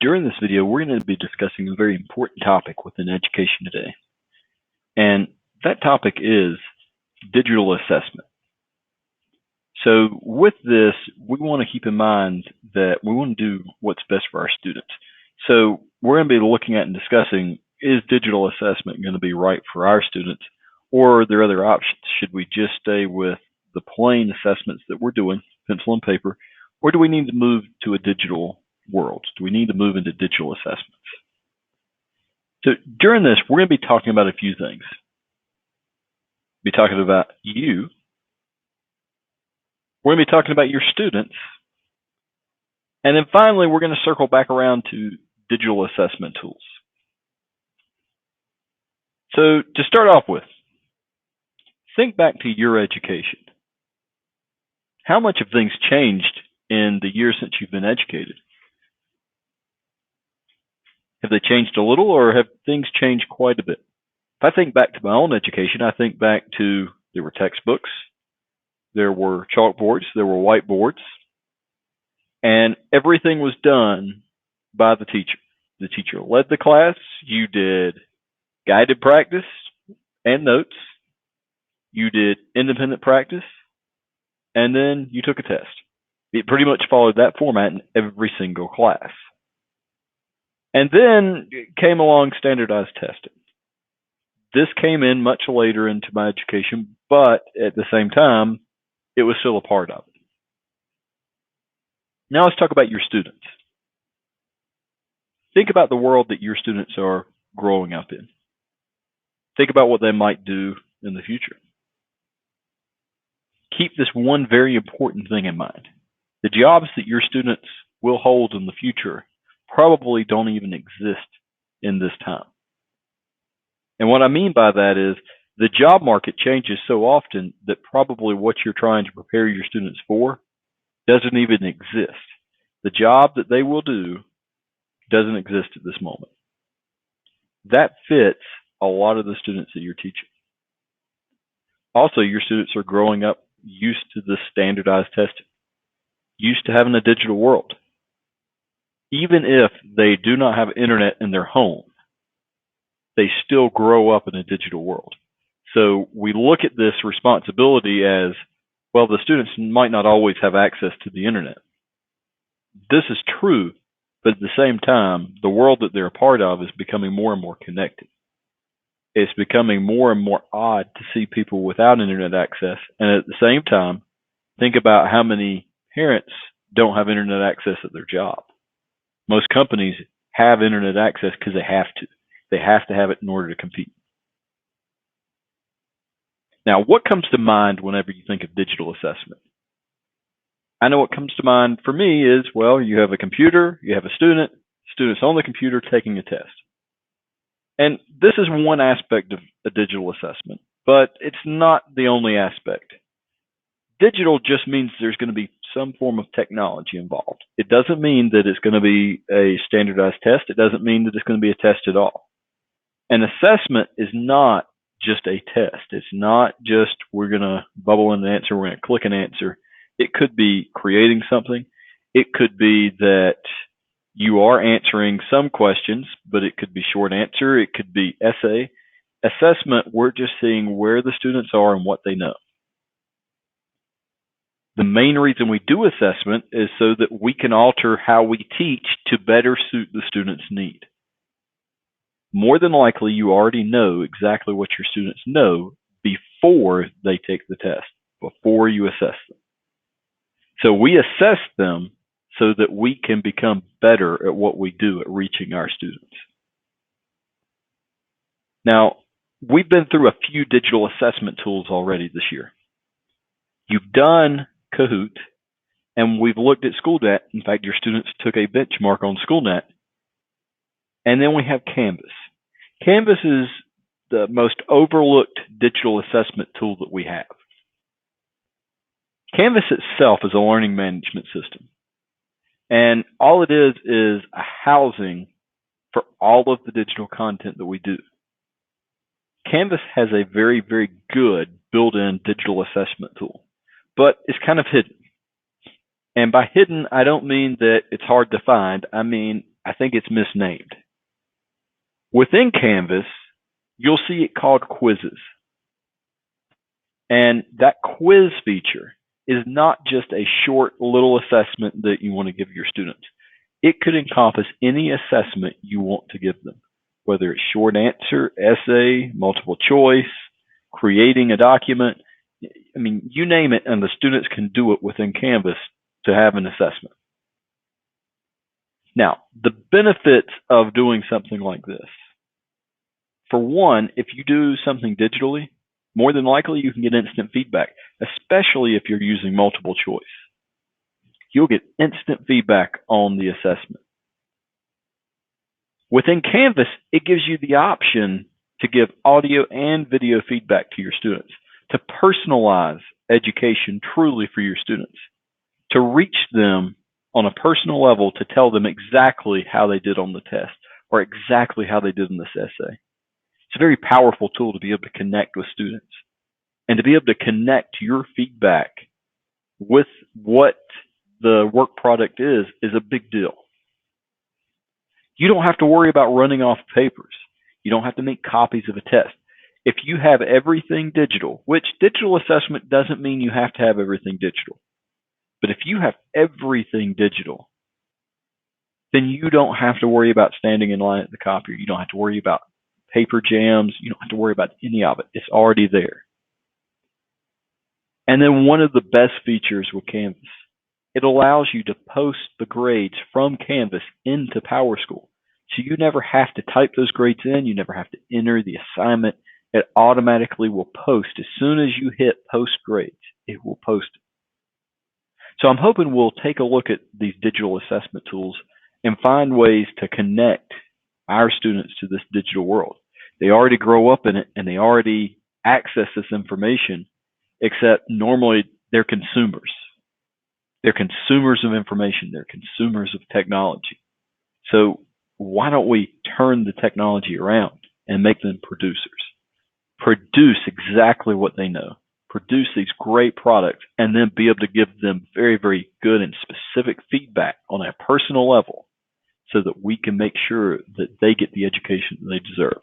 During this video, we're going to be discussing a very important topic within education today. And that topic is digital assessment. So with this, we want to keep in mind that we want to do what's best for our students. So we're going to be looking at and discussing, is digital assessment going to be right for our students, or are there other options? Should we just stay with the plain assessments that we're doing, pencil and paper, or do we need to move to a digital world? Do we need to move into digital assessments? So during this, we're going to be talking about a few things. We'll be talking about you. We're going to be talking about your students. And then finally, we're going to circle back around to digital assessment tools. So to start off with, think back to your education. How much have things changed in the years since you've been educated? Have they changed a little, or have things changed quite a bit? If I think back to my own education, I think back to there were textbooks, there were chalkboards, there were whiteboards, and everything was done by the teacher. The teacher led the class. You did guided practice and notes. You did independent practice, and then you took a test. It pretty much followed that format in every single class. And then came along standardized testing. This came in much later into my education, but at the same time, it was still a part of it. Now let's talk about your students. Think about the world that your students are growing up in. Think about what they might do in the future. Keep this one very important thing in mind. The jobs that your students will hold in the future probably don't even exist in this time. And what I mean by that is the job market changes so often that probably what you're trying to prepare your students for doesn't even exist. The job that they will do doesn't exist at this moment. That fits a lot of the students that you're teaching. Also, your students are growing up used to this standardized testing, used to having a digital world. Even if they do not have internet in their home, they still grow up in a digital world. So we look at this responsibility as, well, the students might not always have access to the internet. This is true, but at the same time, the world that they're a part of is becoming more and more connected. It's becoming more and more odd to see people without internet access. And at the same time, think about how many parents don't have internet access at their job. Most companies have internet access because they have to. They have to have it in order to compete. Now, what comes to mind whenever you think of digital assessment? I know what comes to mind for me is, well, you have a computer, you have a student's on the computer taking a test. And this is one aspect of a digital assessment, but it's not the only aspect. Digital just means there's going to be some form of technology involved. It doesn't mean that it's going to be a standardized test. It doesn't mean that it's going to be a test at all. An assessment is not just a test. It's not just we're going to bubble in an answer, we're going to click an answer. It could be creating something. It could be that you are answering some questions, but it could be short answer. It could be essay. Assessment, we're just seeing where the students are and what they know. The main reason we do assessment is so that we can alter how we teach to better suit the student's need. More than likely, you already know exactly what your students know before they take the test, before you assess them. So we assess them so that we can become better at what we do at reaching our students. Now, we've been through a few digital assessment tools already this year. You've done Kahoot, and we've looked at SchoolNet. In fact, your students took a benchmark on SchoolNet. And then we have Canvas. Canvas is the most overlooked digital assessment tool that we have. Canvas itself is a learning management system. And all it is a housing for all of the digital content that we do. Canvas has a very, very good built-in digital assessment tool, but it's kind of hidden. And by hidden, I don't mean that it's hard to find. I mean, I think it's misnamed. Within Canvas, you'll see it called quizzes. And that quiz feature is not just a short little assessment that you want to give your students. It could encompass any assessment you want to give them, whether it's short answer, essay, multiple choice, creating a document. I mean, you name it, and the students can do it within Canvas to have an assessment. Now, the benefits of doing something like this. For one, if you do something digitally, more than likely you can get instant feedback, especially if you're using multiple choice. You'll get instant feedback on the assessment. Within Canvas, it gives you the option to give audio and video feedback to your students, to personalize education truly for your students, to reach them on a personal level, to tell them exactly how they did on the test or exactly how they did in this essay. It's a very powerful tool to be able to connect with students and to be able to connect your feedback with what the work product is a big deal. You don't have to worry about running off papers. You don't have to make copies of a test. If you have everything digital, which digital assessment doesn't mean you have to have everything digital, but if you have everything digital, then you don't have to worry about standing in line at the copier. You don't have to worry about paper jams. You don't have to worry about any of it. It's already there. And then one of the best features with Canvas, it allows you to post the grades from Canvas into PowerSchool. So you never have to type those grades in. You never have to enter the assignment. It automatically will post. As soon as you hit post grades, it will post it. So I'm hoping we'll take a look at these digital assessment tools and find ways to connect our students to this digital world. They already grow up in it and they already access this information, except normally they're consumers. They're consumers of information. They're consumers of technology. So why don't we turn the technology around and make them producers? Produce exactly what they know. Produce these great products and then be able to give them very, very good and specific feedback on a personal level so that we can make sure that they get the education that they deserve.